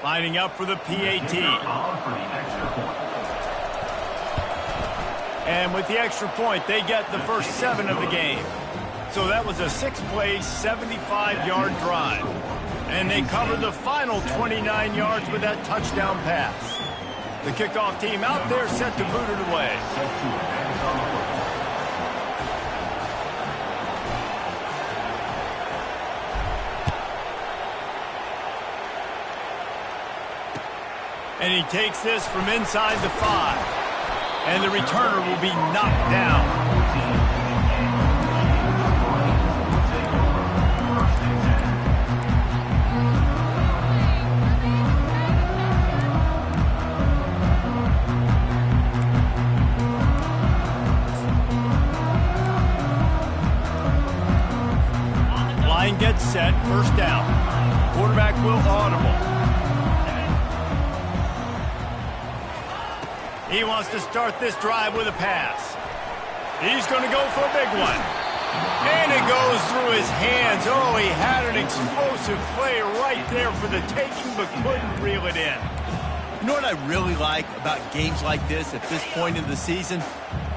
Lining up for the PAT. And with the extra point, they get the first 7 of the game. So that was a 6-play, 75-yard drive. And they covered the final 29 yards with that touchdown pass. The kickoff team out there set to boot it away. And he takes this from inside the 5. And the returner will be knocked down. Line gets set, first down. Quarterback will audible. He wants to start this drive with a pass. He's going to go for a big one. And it goes through his hands. Oh, he had an explosive play right there for the taking, but couldn't reel it in. You know what I really like about games like this at this point in the season?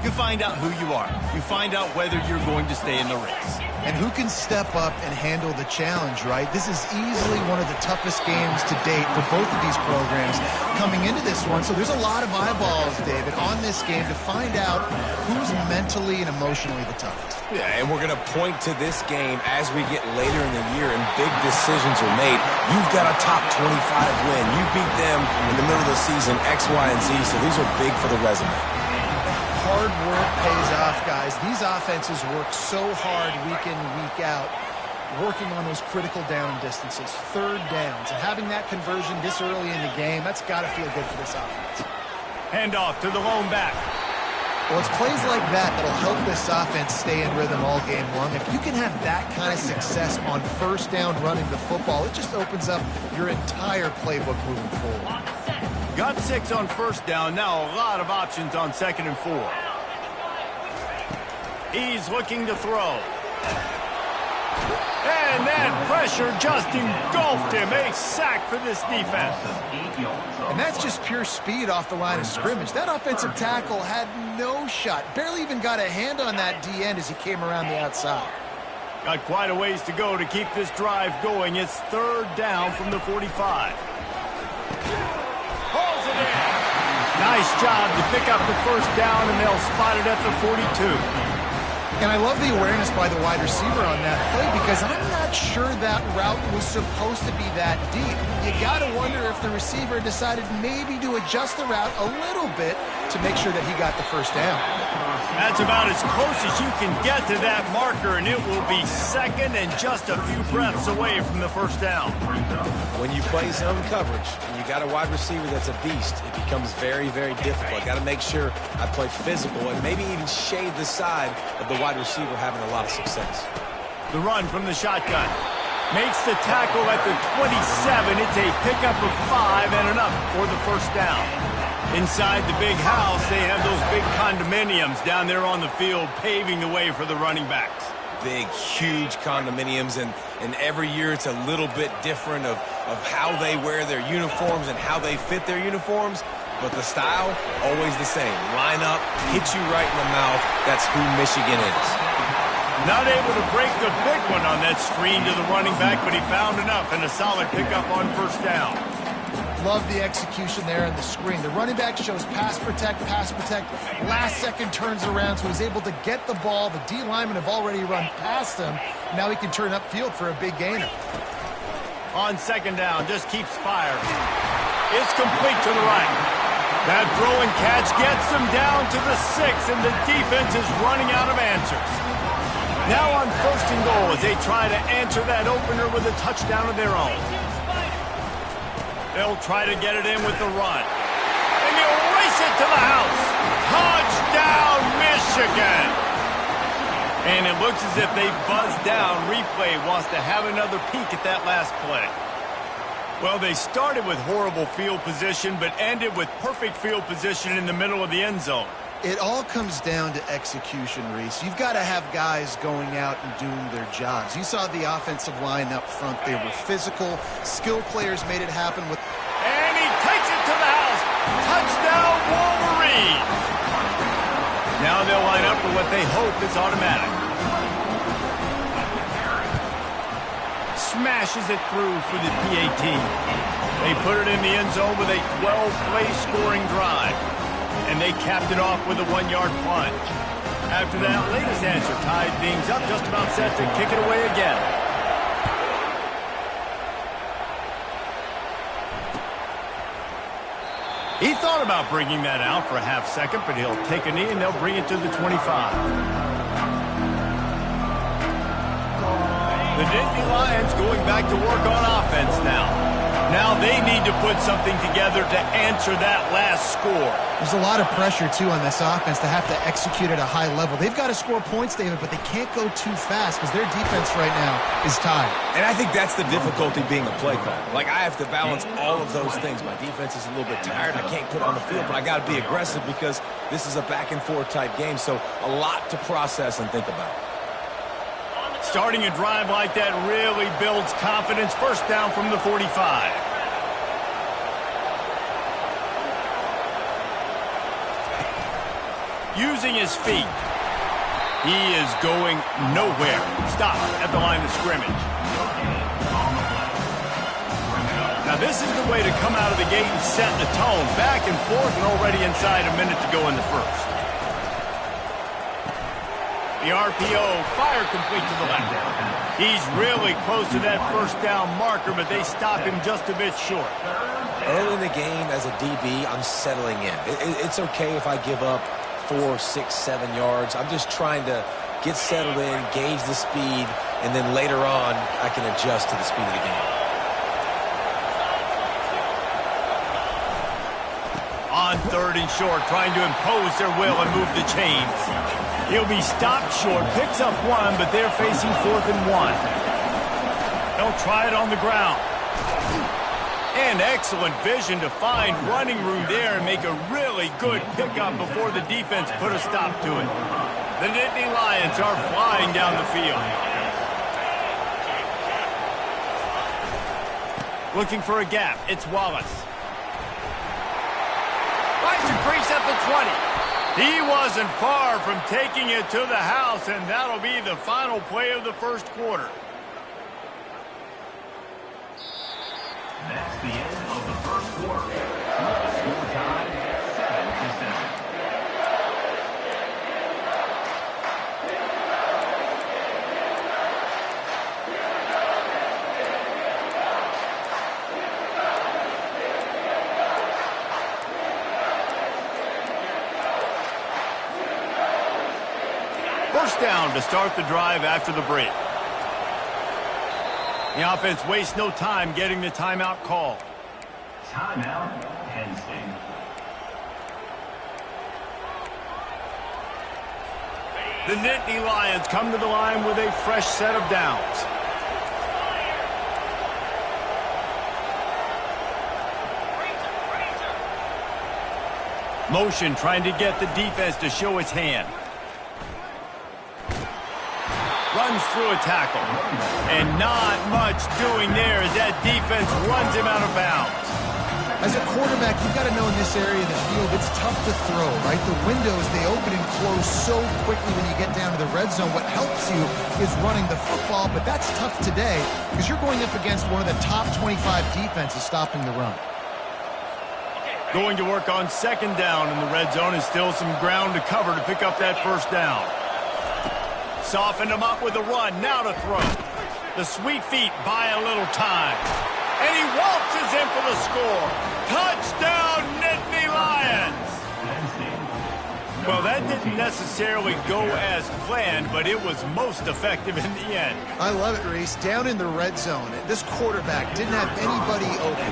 You find out who you are. You find out whether you're going to stay in the race. And who can step up and handle the challenge, right? This is easily one of the toughest games to date for both of these programs coming into this one. So there's a lot of eyeballs, David, on this game to find out who's mentally and emotionally the toughest. Yeah, and we're going to point to this game as we get later in the year and big decisions are made. You've got a top 25 win. You beat them in the middle of the season, X, Y, and Z, so these are big for the resume. Hard work pays off, guys. These offenses work so hard week in and week out, working on those critical down distances, third downs, and having that conversion this early in the game, that's got to feel good for this offense. Handoff to the lone back. Well, it's plays like that that'll help this offense stay in rhythm all game long. If you can have that kind of success on first down running the football, it just opens up your entire playbook moving forward. Got 6 on first down. Now a lot of options on 2nd and 4. He's looking to throw. And that pressure just engulfed him. A sack for this defense. And that's just pure speed off the line of scrimmage. That offensive tackle had no shot. Barely even got a hand on that D-end as he came around the outside. Got quite a ways to go to keep this drive going. It's 3rd down from the 45. Holds it in. Nice job to pick up the first down, and they'll spot it at the 42. And I love the awareness by the wide receiver on that play because I'm not sure that route was supposed to be that deep. You got to wonder if the receiver decided maybe to adjust the route a little bit to make sure that he got the first down. That's about as close as you can get to that marker, and it will be 2nd and just a few breaths away from the first down. When you play zone coverage and you got a wide receiver that's a beast, it becomes very, very difficult. Got to make sure I play physical and maybe even shade the side of the wide receiver having a lot of success. The run from the shotgun. Makes the tackle at the 27. It's a pickup of 5 and enough for the first down. Inside the big house, they have those big condominiums down there on the field paving the way for the running backs. Big, huge condominiums, and every year it's a little bit different of how they wear their uniforms and how they fit their uniforms, but the style, always the same. Line up, hit you right in the mouth. That's who Michigan is. Not able to break the big one on that screen to the running back, but he found enough and a solid pickup on first down. Love the execution there in the screen. The running back shows pass protect. Last second turns around, so he's able to get the ball. The D linemen have already run past him. Now he can turn upfield for a big gainer. On 2nd down, just keeps firing. It's complete to the right. That throw and catch gets them down to the 6, and the defense is running out of answers. Now on 1st and goal as they try to answer that opener with a touchdown of their own. They'll try to get it in with the run. And he'll race it to the house. Touchdown, Michigan! And it looks as if they buzzed down. Replay wants to have another peek at that last play. Well, they started with horrible field position, but ended with perfect field position in the middle of the end zone. It all comes down to execution, Reese. You've got to have guys going out and doing their jobs. You saw the offensive line up front. They were physical. Skilled players made it happen with... lead. Now they'll line up for what they hope is automatic. Smashes it through for the PAT. They put it in the end zone with a 12-play scoring drive. And they capped it off with a 1-yard plunge. After that latest answer tied things up, just about set to kick it away again. He thought about bringing that out for a half second, but he'll take a knee and they'll bring it to the 25. The Nittany Lions going back to work on offense now. Now they need to put something together to answer that last score. There's a lot of pressure, too, on this offense to have to execute at a high level. They've got to score points, David, but they can't go too fast because their defense right now is tied. And I think that's the difficulty being a play caller. Like, I have to balance all of those things. My defense is a little bit tired. I can't put it on the field, but I got to be aggressive because this is a back-and-forth type game, so a lot to process and think about. Starting a drive like that really builds confidence. First down from the 45. Using his feet. He is going nowhere. Stop at the line of scrimmage. Now this is the way to come out of the gate and set the tone. Back and forth and already inside a minute to go in the first. The RPO, fire complete to the left. He's really close to that first down marker, but they stop him just a bit short. Early in the game, as a DB, I'm settling in. It's okay if I give up 4, 6, 7 yards. I'm just trying to get settled in, gauge the speed, and then later on, I can adjust to the speed of the game. On 3rd and short, trying to impose their will and move the chains. He'll be stopped short, picks up 1, but they're facing 4th and 1. They'll try it on the ground. And excellent vision to find running room there and make a really good pickup before the defense put a stop to it. The Nittany Lions are flying down the field. Looking for a gap. It's Wallace. Finds a crease at the 20. He wasn't far from taking it to the house, and that'll be the final play of the first quarter. That's the end of the first quarter. Score time, 7-7. First down to start the drive after the break. The offense wastes no time getting the timeout call. Timeout, Penn State. The Nittany Lions come to the line with a fresh set of downs. Motion trying to get the defense to show its hand. Runs through a tackle. And not much doing there as that defense runs him out of bounds. As a quarterback, you've got to know in this area of the field, it's tough to throw, right? The windows, they open and close so quickly when you get down to the red zone. What helps you is running the football, but that's tough today because you're going up against one of the top 25 defenses stopping the run. Going to work on 2nd down in the red zone and still some ground to cover to pick up that first down. Softened him up with a run, now to throw. The sweet feet buy a little time. And he waltzes in for the score. Touchdown, Nittany Lions! Well, that didn't necessarily go as planned, but it was most effective in the end. I love it, Reese. Down in the red zone, this quarterback didn't have anybody open.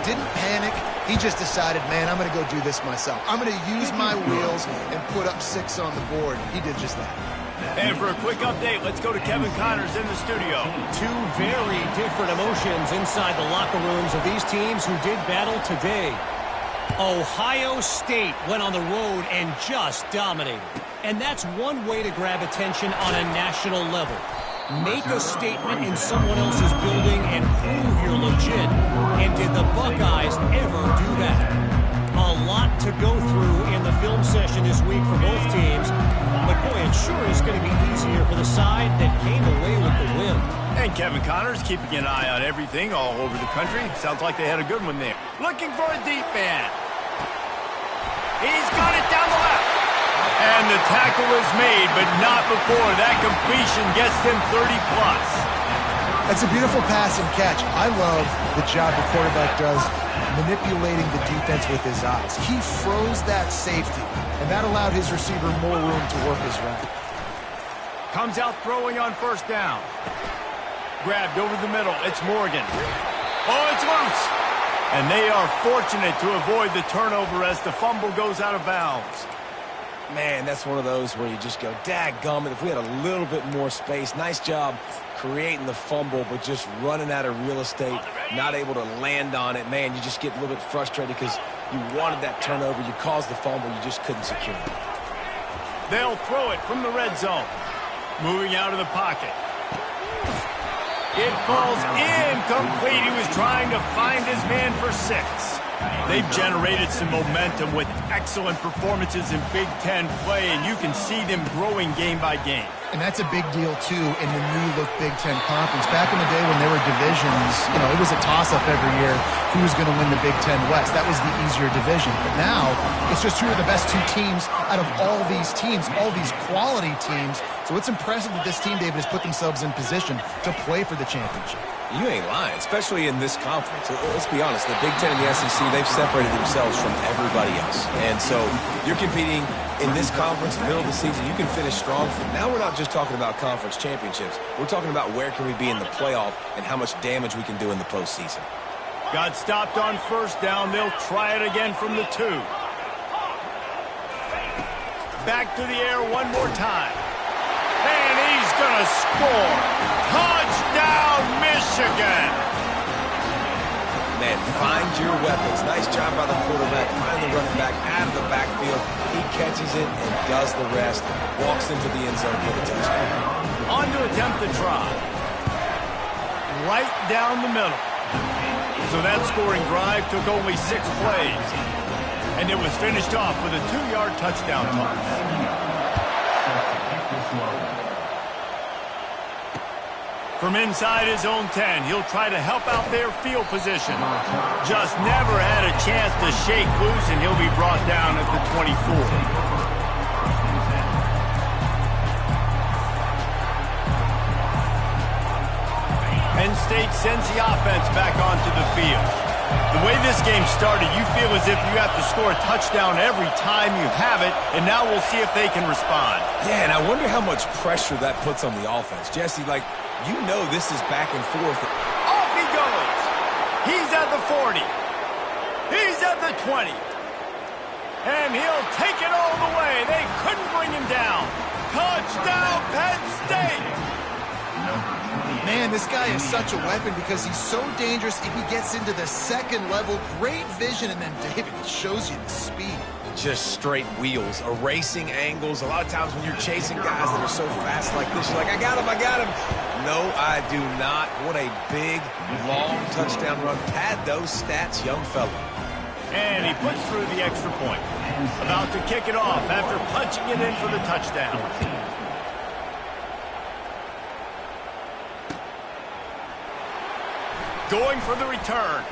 Didn't panic. He just decided, man, I'm going to go do this myself. I'm going to use my wheels and put up 6 on the board. He did just that. And for a quick update, let's go to Kevin Connors in the studio. Two very different emotions inside the locker rooms of these teams who did battle today. Ohio State went on the road and just dominated. And that's one way to grab attention on a national level. Make a statement in someone else's building and prove you're legit. And did the Buckeyes ever do that? A lot to go through in the film session this week for both teams. But, boy, it sure is going to be easier for the side that came away with the win. And Kevin Connors keeping an eye on everything all over the country. Sounds like they had a good one there. Looking for a deep man. He's got it down the left. And the tackle is made, but not before that completion gets him 30-plus. That's a beautiful pass and catch. I love the job the quarterback does manipulating the defense with his eyes. He froze that safety, and that allowed his receiver more room to work his route. Comes out throwing on first down. Grabbed over the middle. It's Morgan. Oh, it's loose. And they are fortunate to avoid the turnover as the fumble goes out of bounds. Man, that's one of those where you just go, dadgummit, if we had a little bit more space. Nice job creating the fumble, but just running out of real estate, not able to land on it. Man, you just get a little bit frustrated because you wanted that turnover. You caused the fumble. You just couldn't secure it. They'll throw it from the red zone. Moving out of the pocket. It falls incomplete. He was trying to find his man for 6. They've generated some momentum with excellent performances in Big Ten play, and you can see them growing game by game. And that's a big deal, too, in the new-look Big Ten Conference. Back in the day when there were divisions, it was a toss-up every year who was going to win the Big Ten West. That was the easier division. But now, it's just who are the best 2 teams out of all these teams, all these quality teams. So it's impressive that this team, David, has put themselves in position to play for the championship. You ain't lying, especially in this conference. Let's be honest, the Big Ten and the SEC, they've separated themselves from everybody else. And so you're competing in this conference, middle of the season, you can finish strong. Now we're not just talking about conference championships. We're talking about where can we be in the playoff and how much damage we can do in the postseason. Got stopped on first down. They'll try it again from the 2. Back to the air one more time. And he's going to score. Touchdown, Michigan. Man, find your weapons. Nice job by the quarterback. Find the running back out of the backfield. He catches it and does the rest. Walks into the end zone for the touchdown. On to attempt the try. Right down the middle. So that scoring drive took only 6 plays. And it was finished off with a 2-yard touchdown toss. From inside his own 10, he'll try to help out their field position. Just never had a chance to shake loose, and he'll be brought down at the 24. Penn State sends the offense back onto the field. The way this game started, you feel as if you have to score a touchdown every time you have it, and now we'll see if they can respond. Yeah, and I wonder how much pressure that puts on the offense. Jesse, you know this is back and forth. Off he goes. He's at the 40. He's at the 20. And he'll take it all the way. They couldn't bring him down. Touchdown, Penn State. Man, this guy is such a weapon because he's so dangerous if he gets into the second level. Great vision, and then David shows you the speed. Just straight wheels, erasing angles. A lot of times when you're chasing guys that are so fast like this, you're like, I got him, I got him. No, I do not. What a big, long touchdown run. Pad those stats, young fella. And he puts through the extra point. About to kick it off after punching it in for the touchdown. Going for the return.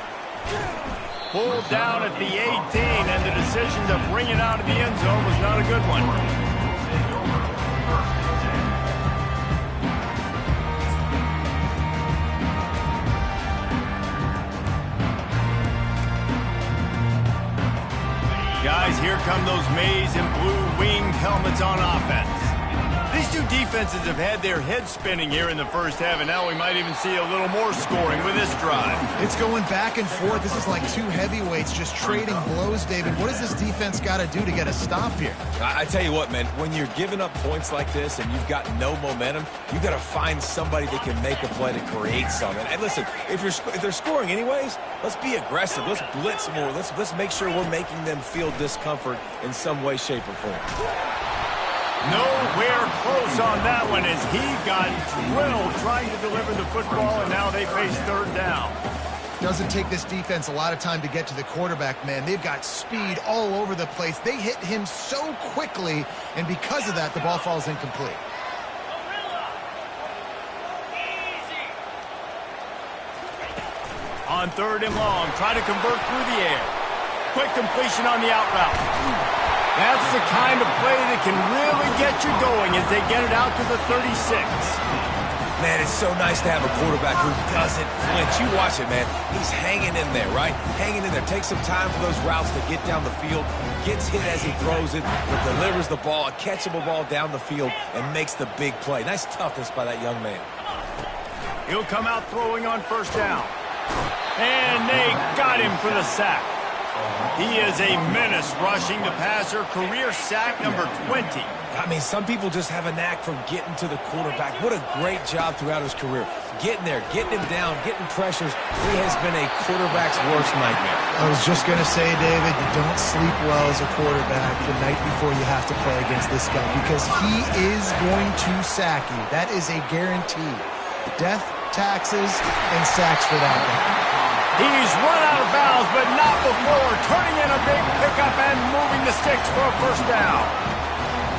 Pulled down at the 18, and the decision to bring it out of the end zone was not a good one. Guys, here come those maize and blue winged helmets on offense. These two defenses have had their heads spinning here in the first half, and now we might even see a little more scoring with this drive. It's going back and forth. This is like 2 heavyweights just trading blows, David. What does this defense got to do to get a stop here? I tell you what, man, when you're giving up points like this and you've got no momentum, you got to find somebody that can make a play to create something. And listen, if they're scoring anyways, let's be aggressive. Let's blitz more. Let's make sure we're making them feel discomfort in some way, shape, or form. Nowhere close on that one as he got drilled trying to deliver the football, and now they face third down. Doesn't take this defense a lot of time to get to the quarterback, man. They've got speed all over the place. They hit him so quickly, and because of that, the ball falls incomplete. On 3rd and long, try to convert through the air. Quick completion on the out route. That's the kind of play that can really get you going as they get it out to the 36. Man, it's so nice to have a quarterback who doesn't flinch. You watch it, man. He's hanging in there, right? Hanging in there. Takes some time for those routes to get down the field. Gets hit as he throws it, but delivers the ball, a catchable ball down the field, and makes the big play. Nice toughness by that young man. He'll come out throwing on 1st down. And they got him for the sack. He is a menace rushing the passer. Career sack number 20. I mean, some people just have a knack for getting to the quarterback. What a great job throughout his career. Getting there, getting him down, getting pressures. He has been a quarterback's worst nightmare. I was just going to say, David, you don't sleep well as a quarterback the night before you have to play against this guy because he is going to sack you. That is a guarantee. Death, taxes, and sacks for that guy. He's run out of bounds, but not before turning in a big pickup and moving the sticks for a 1st down.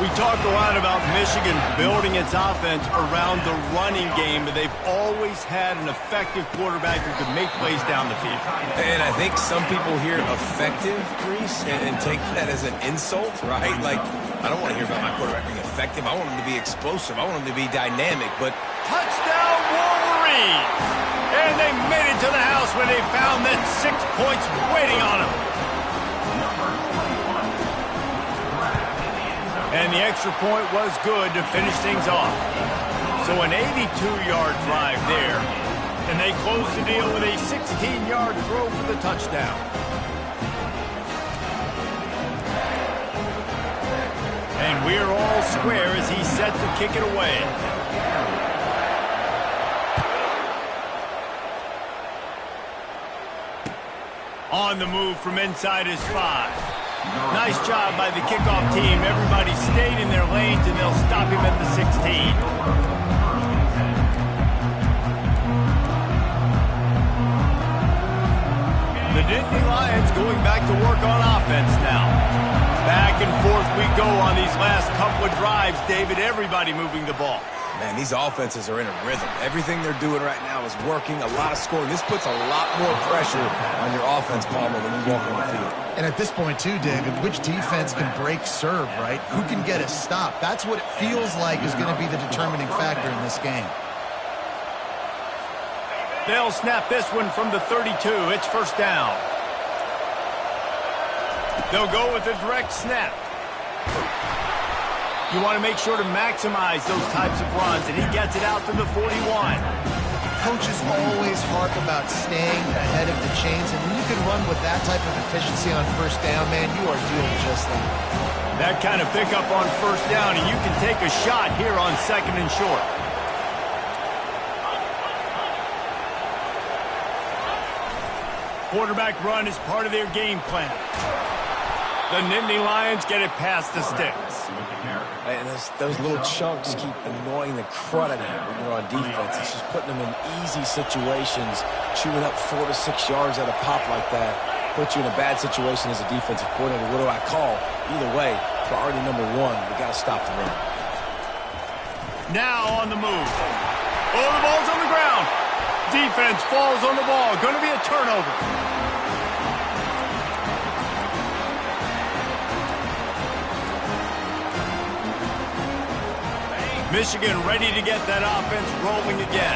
We talk a lot about Michigan building its offense around the running game, but they've always had an effective quarterback who can make plays down the field. And I think some people hear effective, Reese, and take that as an insult, right? Like, I don't want to hear about my quarterback being effective. I want him to be explosive. I want him to be dynamic, but... Touchdown, Wolverines! And they made it to the house when they found that 6 points waiting on them. And the extra point was good to finish things off. So an 82-yard drive there. And they close the deal with a 16-yard throw for the touchdown. And we're all square as he's set to kick it away. On the move from inside his 5. Nice job by the kickoff team. Everybody stayed in their lanes, and they'll stop him at the 16. The Nittany Lions going back to work on offense now. Back and forth we go on these last couple of drives, David. Everybody moving the ball. Man, these offenses are in a rhythm. Everything they're doing right now is working. A lot of scoring. This puts a lot more pressure on your offense, Palmer, when you walk on the field. And at this point, too, David, which defense can break serve, right? Who can get a stop? That's what it feels like is going to be the determining factor in this game. They'll snap this one from the 32. It's 1st down. They'll go with a direct snap. You want to make sure to maximize those types of runs, and he gets it out to the 41. Coaches always harp about staying ahead of the chains, and when you can run with that type of efficiency on 1st down, man, you are doing just that. That kind of pickup on 1st down, and you can take a shot here on 2nd and short. Quarterback run is part of their game plan. The Nittany Lions get it past the sticks. And those little chunks keep annoying the crud out of you when you're on defense. It's just putting them in easy situations, chewing up 4 to 6 yards at a pop like that. Puts you in a bad situation as a defensive coordinator. What do I call? Either way, priority number 1, we got to stop the run. Now on the move. Oh, the ball's on the ground. Defense falls on the ball. Going to be a turnover. Michigan ready to get that offense rolling again.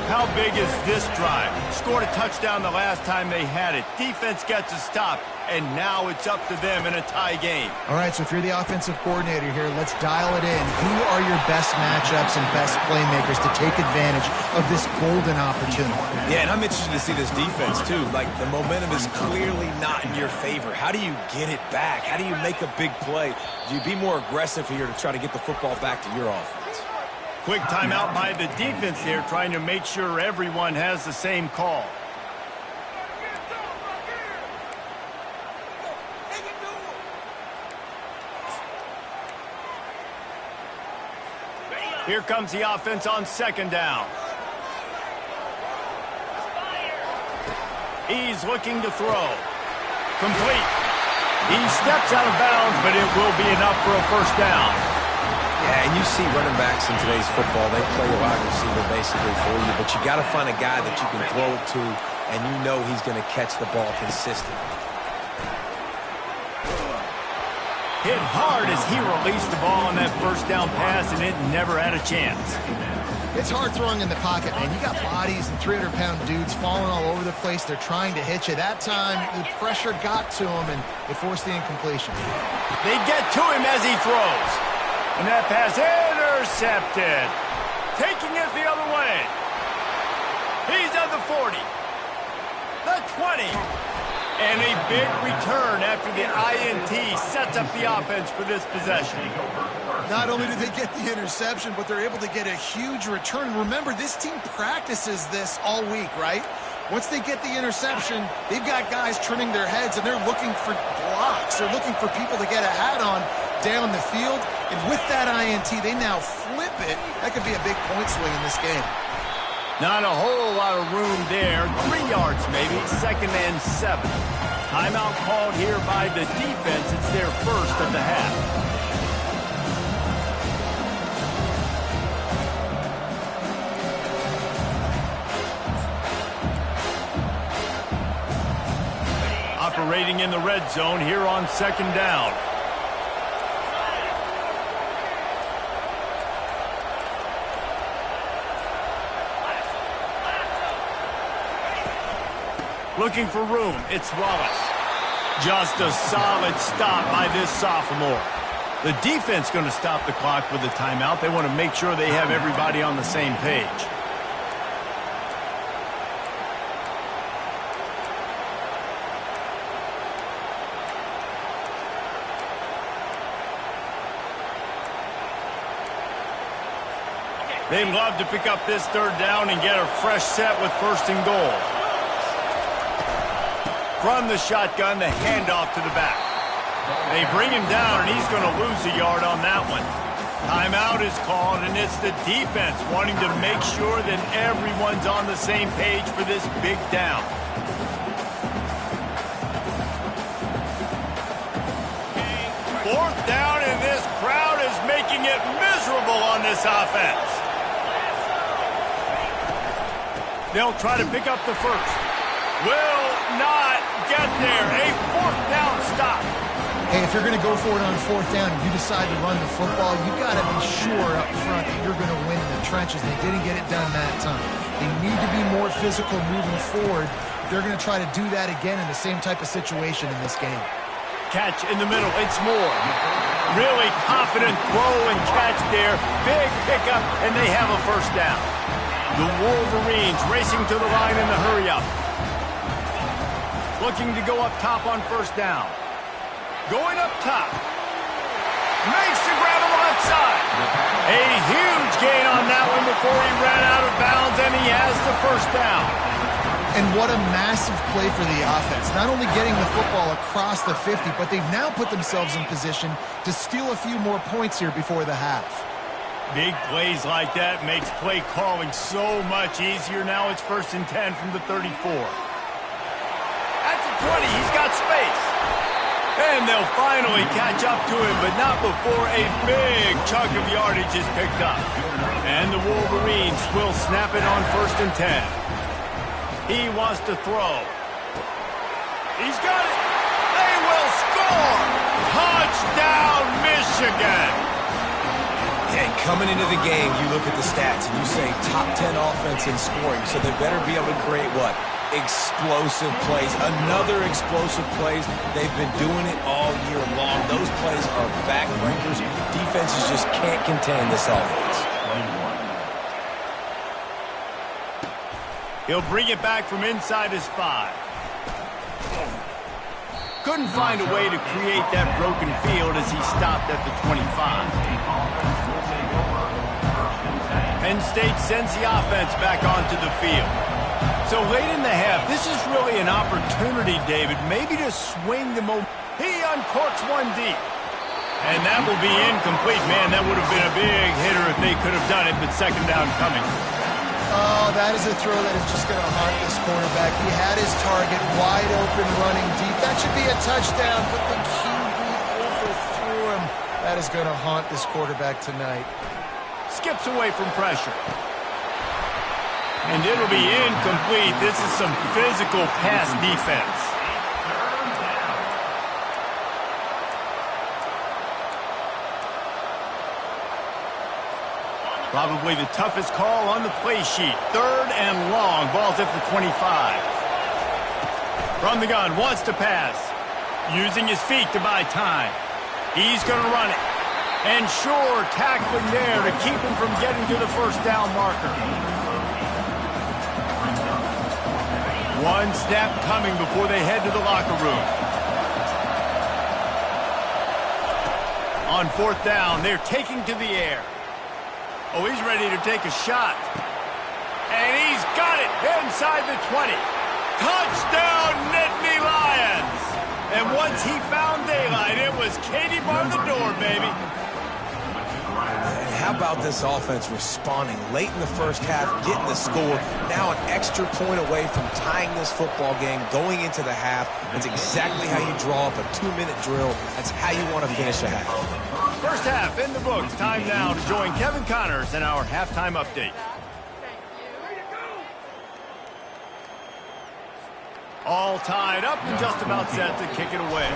How big is this drive? Scored a touchdown the last time they had it. Defense gets a stop, and now it's up to them in a tie game. All right, so if you're the offensive coordinator here, let's dial it in. Who are your best matchups and best playmakers to take advantage of this golden opportunity? Yeah, and I'm interested to see this defense, too. Like, the momentum is clearly not in your favor. How do you get it back? How do you make a big play? Do you be more aggressive here to try to get the football back to your offense? Quick timeout by the defense here, trying to make sure everyone has the same call. Here comes the offense on 2nd down. He's looking to throw. Complete. He steps out of bounds, but it will be enough for a first down. Yeah, and you see running backs in today's football, they play a wide receiver basically for you, but you got to find a guy that you can throw it to, and you know he's going to catch the ball consistently. Hit hard as he released the ball on that first down pass, and it never had a chance. It's hard throwing in the pocket, man. You got bodies and 300-pound dudes falling all over the place. They're trying to hit you. That time, the pressure got to him, and it forced the incompletion. They get to him as he throws. And that pass intercepted. Taking it the other way. He's at the 40. The 20. And a big return after the INT sets up the offense for this possession. Not only do they get the interception, but they're able to get a huge return. Remember, this team practices this all week, right? Once they get the interception, they've got guys turning their heads, and they're looking for blocks. They're looking for people to get a hat on down the field. And with that INT, they now flip it. That could be a big point swing in this game. Not a whole lot of room there. 3 yards maybe, 2nd and 7. Timeout called here by the defense. It's their first of the half. Operating in the red zone here on 2nd down. Looking for room, it's Wallace. Just a solid stop by this sophomore. The defense going to stop the clock with a timeout. They want to make sure they have everybody on the same page. They'd love to pick up this 3rd down and get a fresh set with 1st and goal. From the shotgun, the handoff to the back. They bring him down, and he's going to lose a yard on that one. Timeout is called, and it's the defense wanting to make sure that everyone's on the same page for this big down. Fourth down, and this crowd is making it miserable on this offense. They'll try to pick up the first. Will not get there. A 4th down stop. Hey, if you're going to go for it on 4th down and you decide to run the football, you got to be sure up front that you're going to win in the trenches. They didn't get it done that time. They need to be more physical moving forward. They're going to try to do that again in the same type of situation in this game. Catch in the middle. It's Moore. Really confident throw and catch there. Big pickup, and they have a first down. The Wolverines racing to the line in the hurry-up. Looking to go up top on 1st down. Going up top. Makes the grab on the left side. A huge gain on that one before he ran out of bounds, and he has the first down. And what a massive play for the offense. Not only getting the football across the 50, but they've now put themselves in position to steal a few more points here before the half. Big plays like that makes play calling so much easier. Now it's 1st and 10 from the 34. At the 20, he's got space. And they'll finally catch up to him, but not before a big chunk of yardage is picked up. And the Wolverines will snap it on 1st and 10. He wants to throw. He's got it. They will score. Touchdown, Michigan. And coming into the game, you look at the stats and you say top 10 offense in scoring, so they better be able to create what? Explosive plays. Another explosive plays. They've been doing it all year long. Those plays are backbreakers. Defenses just can't contain this offense. He'll bring it back from inside his 5. Couldn't find a way to create that broken field as he stopped at the 25. Penn State sends the offense back onto the field. So late in the half, this is really an opportunity, David, maybe to swing the momentum. He uncorks one deep. And that will be incomplete. Man, that would have been a big hitter if they could have done it, but 2nd down coming. Oh, that is a throw that is just going to haunt this quarterback. He had his target wide open, running deep. That should be a touchdown, but the QB overthrew him. That is going to haunt this quarterback tonight. Skips away from pressure. And it'll be incomplete. This is some physical pass defense. Probably the toughest call on the play sheet. 3rd and long. Ball's at the 25. From the gun, wants to pass. Using his feet to buy time. He's going to run it. And sure, tackling there to keep him from getting to the first down marker. One snap coming before they head to the locker room. On 4th down, they're taking to the air. Oh, he's ready to take a shot. And he's got it inside the 20. Touchdown, Nittany Lions! And once he found daylight, it was Katie bar the door, baby. And how about this offense responding late in the first half, getting the score, now an extra point away from tying this football game, going into the half. That's exactly how you draw up a 2-minute drill. That's how you want to finish a half. First half in the books. Time now to join Kevin Connors in our halftime update. All tied up and just about set to kick it away.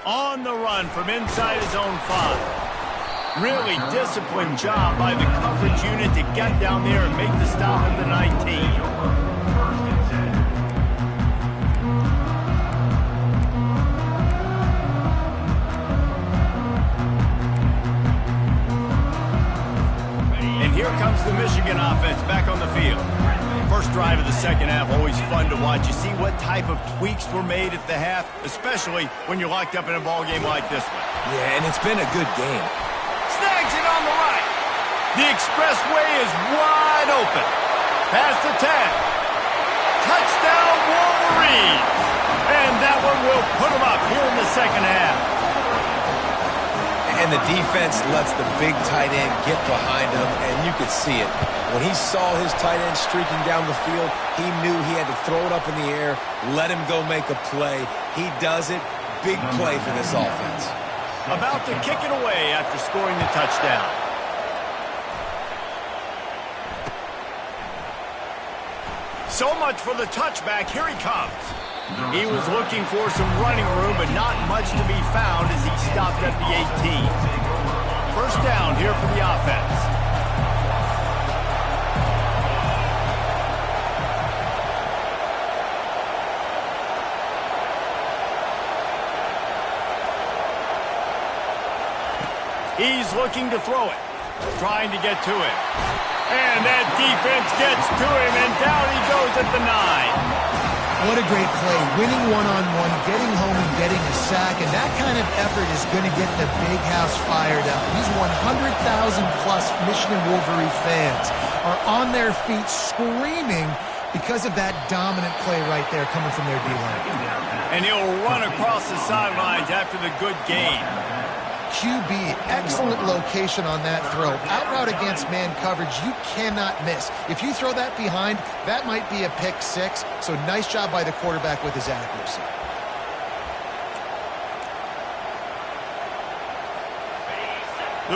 On the run from inside his own 5. Really disciplined job by the coverage unit to get down there and make the stop at the 19. Here comes the Michigan offense back on the field. First drive of the second half, always fun to watch. You see what type of tweaks were made at the half, especially when you're locked up in a ball game like this one. Yeah, and it's been a good game. Snags it on the right. The expressway is wide open. Past the 10. Touchdown, Wolverines. And that one will put them up here in the second half. And the defense lets the big tight end get behind him, and you could see it. When he saw his tight end streaking down the field, he knew he had to throw it up in the air, let him go make a play. He does it. Big play for this offense. About to kick it away after scoring the touchdown. So much for the touchback. Here he comes. He was looking for some running room, but not much to be found as he stopped at the 18. First down here for the offense. He's looking to throw it, trying to get to it. And that defense gets to him, and down he goes at the 9. What a great play. Winning one-on-one, getting home and getting a sack, and that kind of effort is going to get the big house fired up. These 100,000-plus Michigan Wolverine fans are on their feet screaming because of that dominant play right there coming from their D-line. And he'll run across the sidelines after the good gain. QB, excellent location on that throw. Out route against man coverage, you cannot miss. If you throw that behind, that might be a pick 6. So nice job by the quarterback with his accuracy.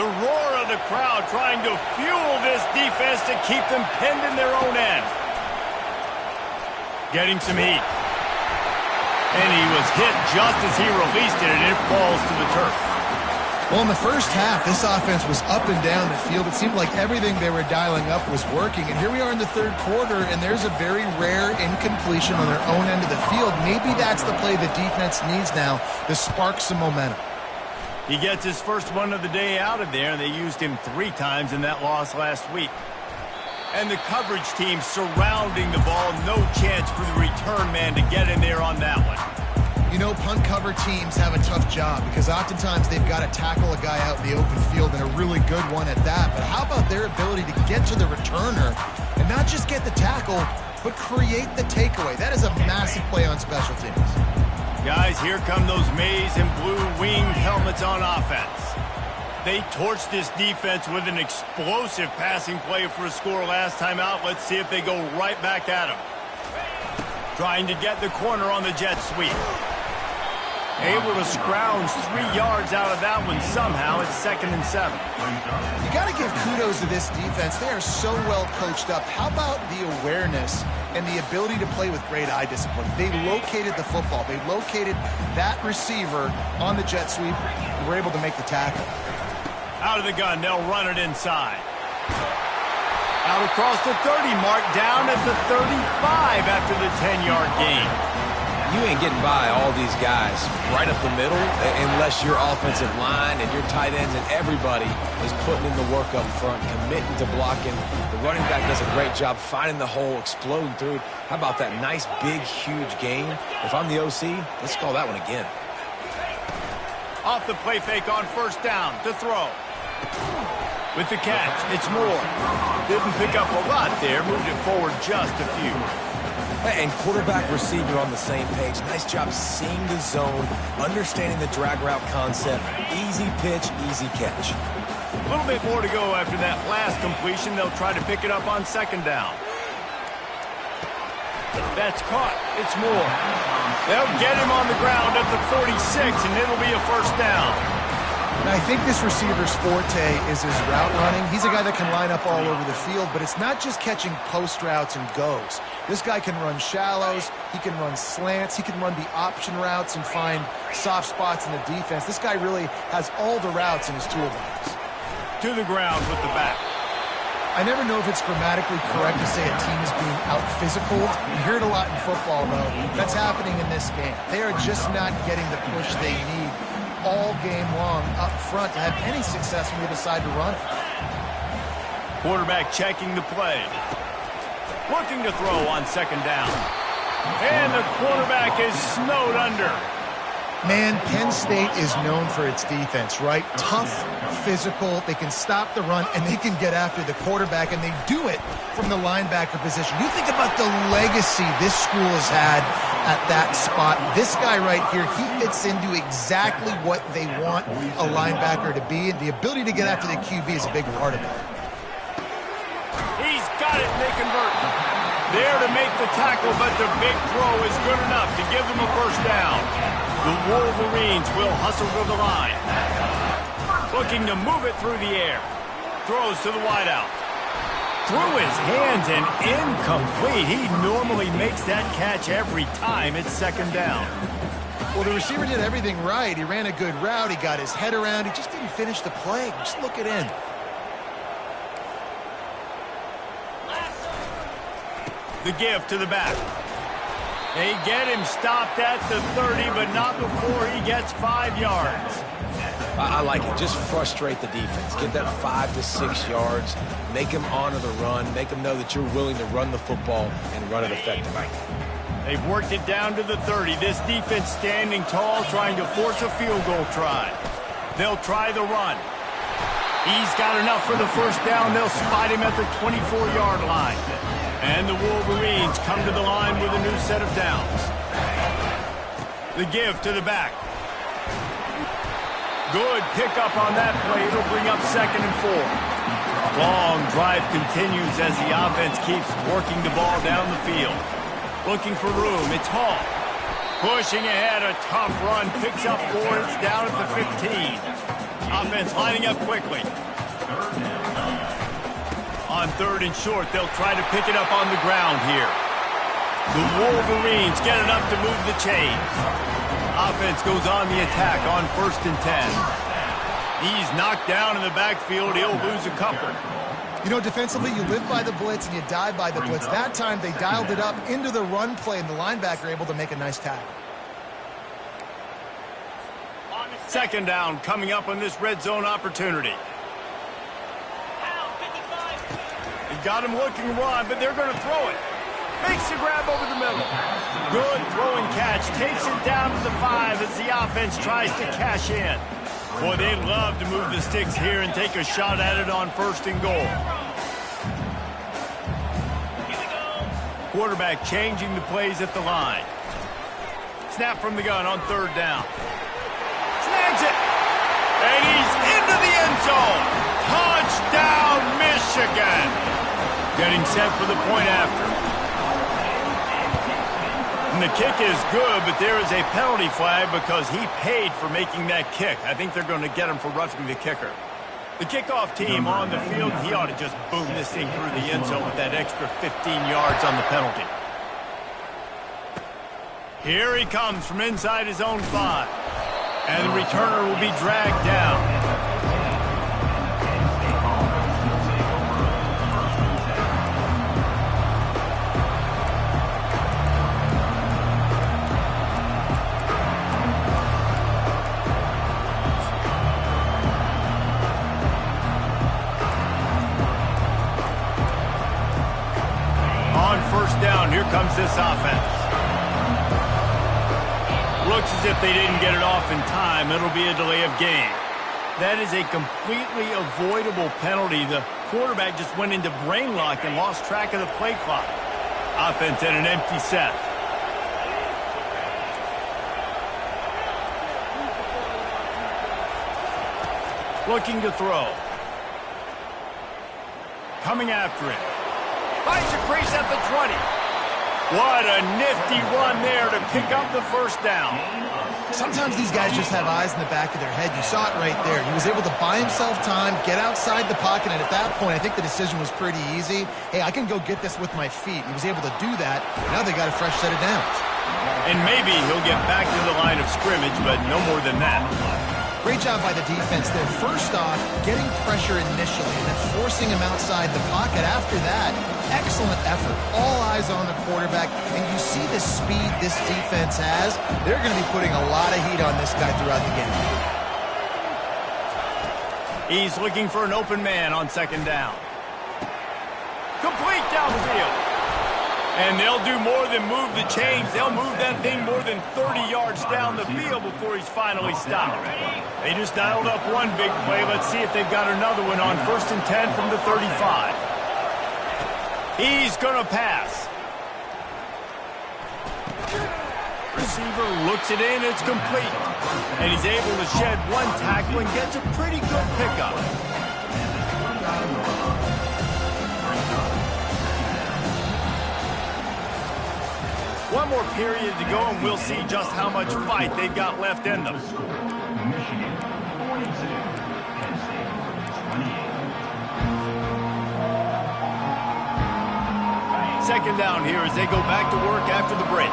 The roar of the crowd trying to fuel this defense to keep them pinned in their own end. Getting some heat. And he was hit just as he released it, and it falls to the turf. Well, in the first half, this offense was up and down the field. It seemed like everything they were dialing up was working. And here we are in the third quarter, and there's a very rare incompletion on their own end of the field. Maybe that's the play the defense needs now to spark some momentum. He gets his first one of the day out of there, and they used him 3 times in that loss last week. And the coverage team surrounding the ball, no chance for the return man to get in there on that one. You know, punt cover teams have a tough job because oftentimes they've got to tackle a guy out in the open field, and a really good one at that. But how about their ability to get to the returner and not just get the tackle, but create the takeaway? That is a massive play on special teams. Guys, here come those maize and blue winged helmets on offense. They torched this defense with an explosive passing play for a score last time out. Let's see if they go right back at them. Trying to get the corner on the jet sweep. Able to scrounge 3 yards out of that one somehow. It's 2nd and 7. You got to give kudos to this defense. They are so well coached up. How about the awareness and the ability to play with great eye discipline? They located the football. They located that receiver on the jet sweep and were able to make the tackle. Out of the gun, they'll run it inside. Out across the 30 mark, down at the 35 after the 10-yard gain. You ain't getting by all these guys right up the middle unless your offensive line and your tight ends and everybody is putting in the work up front, committing to blocking. The running back does a great job finding the hole, exploding through. How about that nice, big, huge gain? If I'm the OC, let's call that one again. Off the play fake on 1st down to throw. With the catch, it's Moore. Didn't pick up a lot there, moved it forward just a few. And quarterback receiver on the same page. Nice job seeing the zone, understanding the drag route concept. Easy pitch, easy catch. A little bit more to go after that last completion. They'll try to pick it up on 2nd down. That's caught. It's Moore. They'll get him on the ground at the 46, and it'll be a 1st down. And I think this receiver's forte is his route running. He's a guy that can line up all over the field, but it's not just catching post routes and goes. This guy can run shallows, he can run slants, he can run the option routes and find soft spots in the defense. This guy really has all the routes in his toolbox. To the ground with the back. I never know if it's grammatically correct to say a team is being out-physicaled. You hear it a lot in football, though. That's happening in this game. They are just not getting the push they need all game long up front to have any success when they decide to run it. Quarterback checking the play. Looking to throw on 2nd down. And the quarterback is snowed under. Man, Penn State is known for its defense, right? Tough, physical, they can stop the run, and they can get after the quarterback, and they do it from the linebacker position. You think about the legacy this school has had at that spot. This guy right here, he fits into exactly what they want a linebacker to be, and the ability to get after the QB is a big part of it. He's got it, and they convert. There to make the tackle, but the big throw is good enough to give them a 1st down. The Wolverines will hustle to the line. Looking to move it through the air. Throws to the wideout. Through his hands and incomplete. He normally makes that catch every time. It's 2nd down. Well, the receiver did everything right. He ran a good route. He got his head around. He just didn't finish the play. Just look it in. The give to the back. They get him stopped at the 30, but not before he gets 5 yards. I like it. Just frustrate the defense. Get that 5 to 6 yards. Make them honor the run. Make them know that you're willing to run the football and run it effectively. They've worked it down to the 30. This defense standing tall, trying to force a field goal try. They'll try the run. He's got enough for the 1st down. They'll spot him at the 24-yard line. And the Wolverines come to the line with a new set of downs. The give to the back. Good pickup on that play. It'll bring up 2nd and 4. Long drive continues as the offense keeps working the ball down the field. Looking for room. It's Hall. Pushing ahead. A tough run. Picks up 4. It's down at the 15. Offense lining up quickly. On 3rd and short, they'll try to pick it up on the ground here. The Wolverines get it up to move the chains. Offense goes on the attack on 1st and 10. He's knocked down in the backfield. He'll lose a couple. You know, defensively, you live by the blitz and you die by the blitz. That time, they dialed it up into the run play, and the linebacker able to make a nice tackle. 2nd down coming up on this red zone opportunity. Got him looking to run, but they're going to throw it. Makes the grab over the middle. Good throwing catch. Takes it down to the 5 as the offense tries to cash in. Boy, they'd love to move the sticks here and take a shot at it on 1st and goal. Quarterback changing the plays at the line. Snap from the gun on third down. Snags it. And he's into the end zone. Touchdown, Michigan. Getting set for the point after. And the kick is good, but there is a penalty flag because he paid for making that kick. I think they're going to get him for roughing the kicker. The kickoff team on the field, he ought to just boom this thing through the end zone with that extra 15 yards on the penalty. Here he comes from inside his own 5. And the returner will be dragged down. On first down, here comes this offense. Looks as if they didn't get it off in time. It'll be a delay of game. That is a completely avoidable penalty. The quarterback just went into brain lock and lost track of the play clock. Offense at an empty set. Looking to throw. Coming after it. Finds a crease at the 20. What a nifty run there to pick up the first down. Sometimes these guys just have eyes in the back of their head. You saw it right there. He was able to buy himself time, get outside the pocket, and at that point, I think the decision was pretty easy. Hey, I can go get this with my feet. He was able to do that. Now they got a fresh set of downs. And maybe he'll get back to the line of scrimmage, but no more than that. Great job by the defense there. First off, getting pressure initially and then forcing him outside the pocket. After that, excellent effort. All eyes on the quarterback. And you see the speed this defense has. They're going to be putting a lot of heat on this guy throughout the game. He's looking for an open man on second down. Complete down the field. And they'll do more than move the chains. They'll move that thing more than 30 yards down the field before he's finally stopped. They just dialed up one big play. Let's see if they've got another one on 1st and 10 from the 35. He's going to pass. Receiver looks it in. It's complete. And he's able to shed one tackle and gets a pretty good pickup. One more period to go, and we'll see just how much fight they've got left in them. Michigan 42, Penn State 28. Second down here as they go back to work after the break.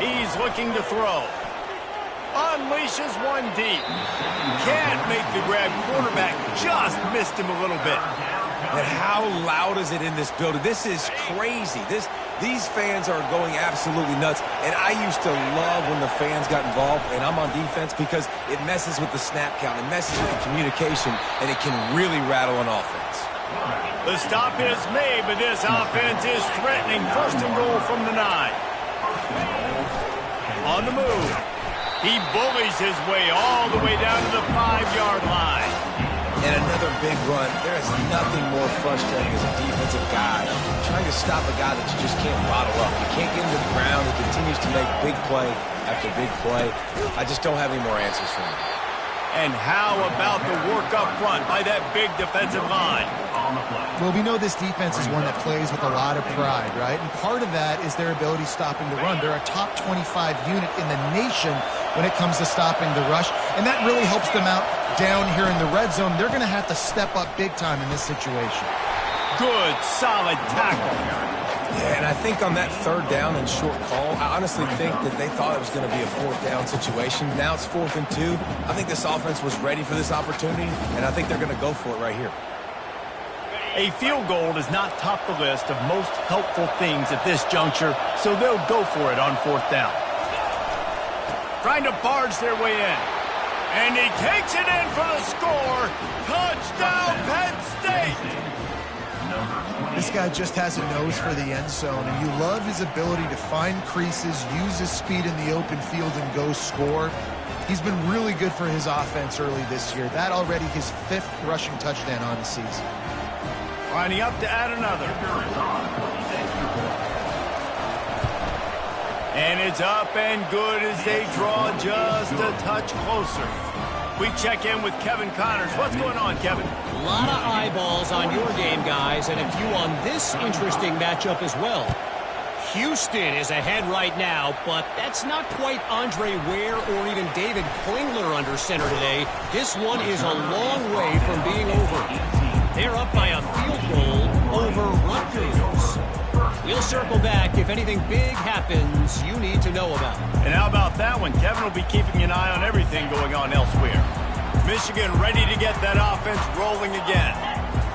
He's looking to throw. Unleashes one deep. Can't make the grab. Quarterback just missed him a little bit. And how loud is it in this building? This is crazy. These fans are going absolutely nuts. And I used to love when the fans got involved, and I'm on defense, because it messes with the snap count. It messes with the communication, and it can really rattle an offense. The stop is made, but this offense is threatening. 1st and goal from the 9. On the move. He bullies his way all the way down to the 5-yard line. And another big run. There is nothing more frustrating as a defensive guy trying to stop a guy that you just can't bottle up. You can't get him to the ground. He continues to make big play after big play. I just don't have any more answers for him. And how about the work up front by that big defensive line? Well, we know this defense is one that plays with a lot of pride, right? And part of that is their ability stopping the run. They're a top 25 unit in the nation when it comes to stopping the rush, and that really helps them out down here in the red zone. They're going to have to step up big time in this situation. Good, solid tackle. Yeah, and I think on that 3rd down and short call, I honestly think that they thought it was going to be a 4th down situation. Now it's 4th and 2. I think this offense was ready for this opportunity, and I think they're going to go for it right here. A field goal does not top the list of most helpful things at this juncture, so they'll go for it on 4th down. Trying to barge their way in. And he takes it in for the score. Touchdown, Penn State! This guy just has a nose for the end zone, and you love his ability to find creases, use his speed in the open field, and go score. He's been really good for his offense early this year. That already his 5th rushing touchdown on the season. Lining up to add another. And it's up and good as they draw just a touch closer. We check in with Kevin Connors. What's going on, Kevin? A lot of eyeballs on your game, guys, and a few on this interesting matchup as well. Houston is ahead right now, but that's not quite Andre Ware or even David Klingler under center today. This one is a long way from being over. They're up by a field goal over Rutgers. We'll circle back if anything big happens you need to know about. And how about that one? Kevin will be keeping an eye on everything going on elsewhere. Michigan ready to get that offense rolling again.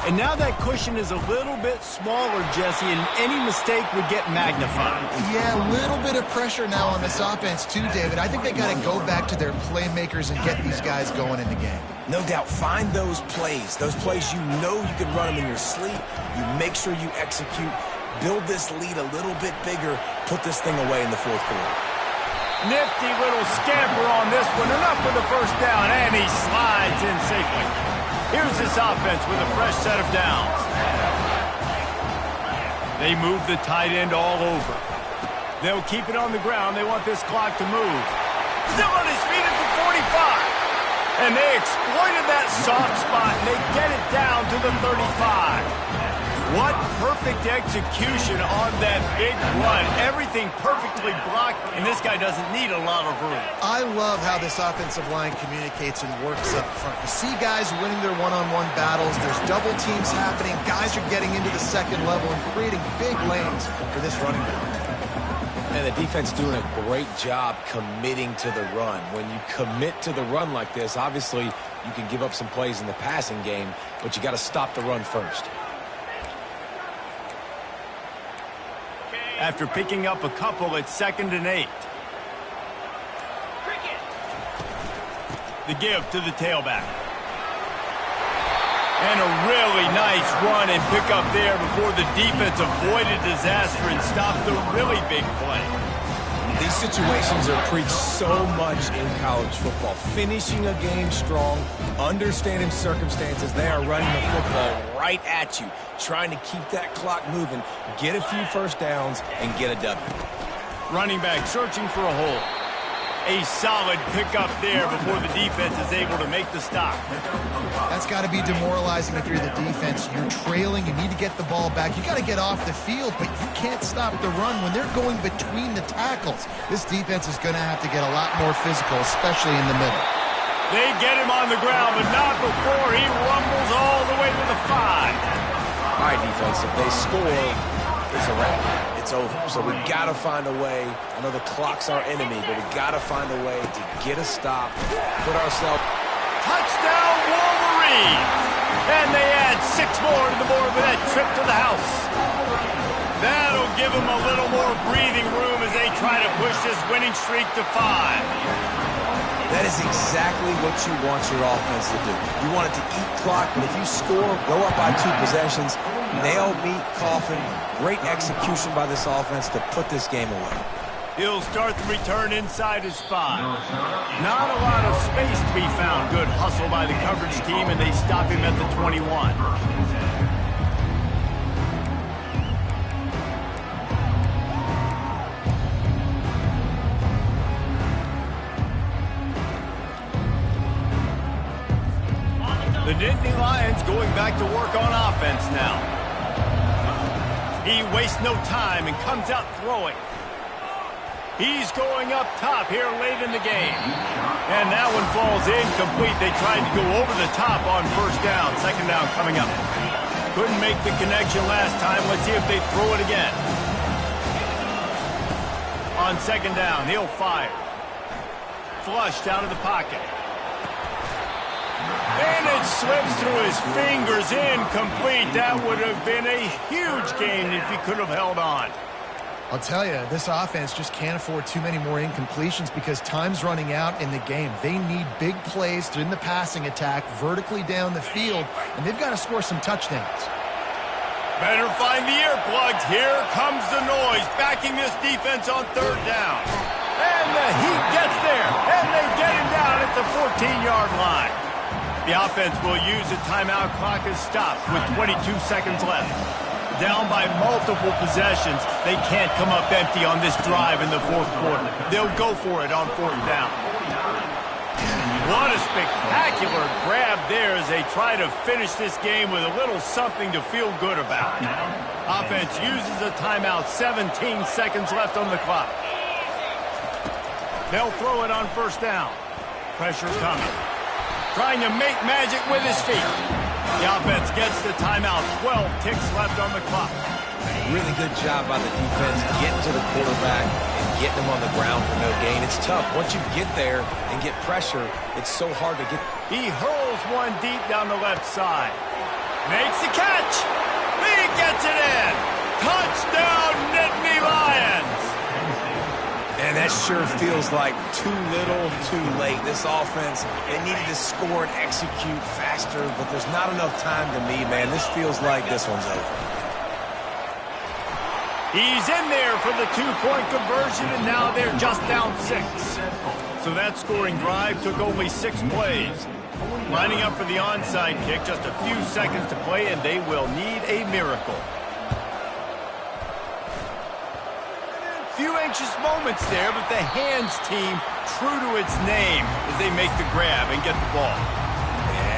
And now that cushion is a little bit smaller, Jesse, and any mistake would get magnified. Yeah, a little bit of pressure now on this offense too, David. I think they got to go back to their playmakers and get these guys going in the game. No doubt, find those plays you know you can run them in your sleep. You make sure you execute. Build this lead a little bit bigger. Put this thing away in the fourth quarter. Nifty little scamper on this one. Enough for the first down, and he slides in safely. Here's this offense with a fresh set of downs. They move the tight end all over. They'll keep it on the ground. They want this clock to move. Still on his feet at the 45. And they exploited that soft spot, and they get it down to the 35. What perfect execution on that big run. Everything perfectly blocked, and this guy doesn't need a lot of room. I love how this offensive line communicates and works up front. You see guys winning their one-on-one battles. There's double teams happening. Guys are getting into the second level and creating big lanes for this running back. And the defense doing a great job committing to the run. When you commit to the run like this, obviously you can give up some plays in the passing game, but you got to stop the run first. After picking up a couple, it's 2nd and 8. The give to the tailback. And a really nice run and pick up there before the defense avoided disaster and stopped the really big play. These situations are preached so much in college football. Finishing a game strong, understanding circumstances. They are running the football right at you, trying to keep that clock moving, get a few first downs, and get a W. Running back searching for a hole. A solid pickup there before the defense is able to make the stop. That's got to be demoralizing if you're the defense. You're trailing. You need to get the ball back. You got to get off the field, but you can't stop the run when they're going between the tackles. This defense is going to have to get a lot more physical, especially in the middle. They get him on the ground, but not before he rumbles all the way to the 5. All right, defense, if they score, it's a wrap. It's over. So we got to find a way. I know the clock's our enemy, but we got to find a way to get a stop, put ourselves. Touchdown, Wolverines! And they add 6 more to the board with that trip to the house. That'll give them a little more breathing room as they try to push this winning streak to 5. That is exactly what you want your offense to do. You want it to eat clock, but if you score, go up by 2 possessions, nail, meet, coffin, great execution by this offense to put this game away. He'll start the return inside his 5. Not a lot of space to be found. Good hustle by the coverage team, and they stop him at the 21. The Nittany Lions going back to work on offense now. He wastes no time and comes out throwing. He's going up top here late in the game. And that one falls incomplete. They tried to go over the top on first down. Second down coming up. Couldn't make the connection last time. Let's see if they throw it again. On second down, he'll fire. Flushed out of the pocket. And it slips through his fingers, incomplete. That would have been a huge gain if he could have held on. I'll tell you, this offense just can't afford too many more incompletions because time's running out in the game. They need big plays in the passing attack, vertically down the field, and they've got to score some touchdowns. Better find the earplugs. Here comes the noise, backing this defense on third down. And the heat gets there, and they get him down at the 14-yard line. The offense will use the timeout clock as stopped with 22 seconds left. Down by multiple possessions, they can't come up empty on this drive in the fourth quarter. They'll go for it on fourth down. What a spectacular grab there as they try to finish this game with a little something to feel good about. Offense uses a timeout, 17 seconds left on the clock. They'll throw it on first down. Pressure coming. Trying to make magic with his feet. The offense gets the timeout, 12 ticks left on the clock. Really good job by the defense getting to the quarterback and getting him on the ground for no gain. It's tough. Once you get there and get pressure, it's so hard to get. He hurls one deep down the left side. Makes the catch. He gets it in. Touchdown, Nittany Lions. And that sure feels like too little, too late. This offense, they needed to score and execute faster, but there's not enough time to me, man. This feels like this one's over. He's in there for the two-point conversion, and now they're just down 6. So that scoring drive took only 6 plays. Lining up for the onside kick, just a few seconds to play, and they will need a miracle. Few anxious moments there, but the hands team true to its name as they make the grab and get the ball.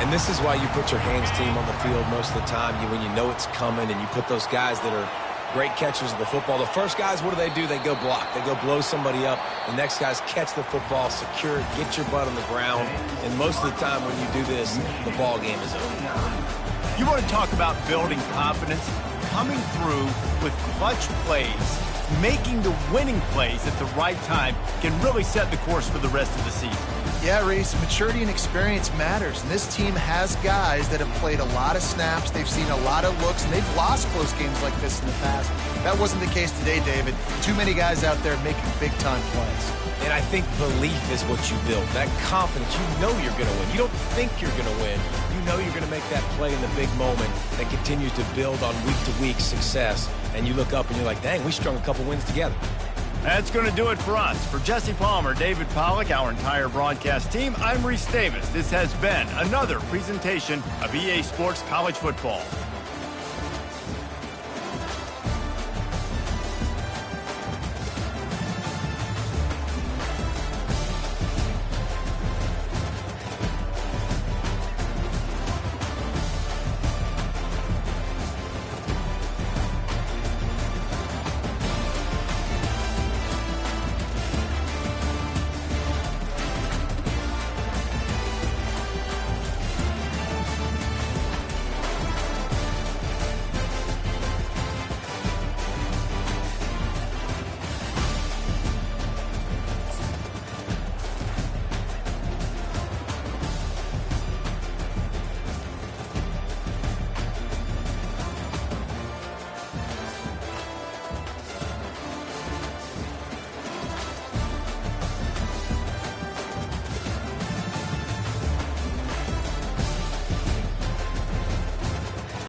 And this is why you put your hands team on the field most of the time when you know it's coming, and you put those guys that are great catchers of the football. The first guys, what do? They go block. They go blow somebody up. The next guys catch the football, secure it, get your butt on the ground. And most of the time when you do this, the ball game is over. You want to talk about building confidence? Coming through with clutch plays, making the winning plays at the right time can really set the course for the rest of the season. Yeah, Reese, maturity and experience matters. And this team has guys that have played a lot of snaps. They've seen a lot of looks, and they've lost close games like this in the past. That wasn't the case today, David. Too many guys out there making big-time plays. And I think belief is what you build. That confidence, you know you're going to win. You don't think you're going to win. You know you're going to make that play in the big moment that continues to build on week-to-week success. And you look up and you're like, dang, we strung a couple wins together. That's going to do it for us. For Jesse Palmer, David Pollack, our entire broadcast team, I'm Reese Davis. This has been another presentation of EA Sports College Football.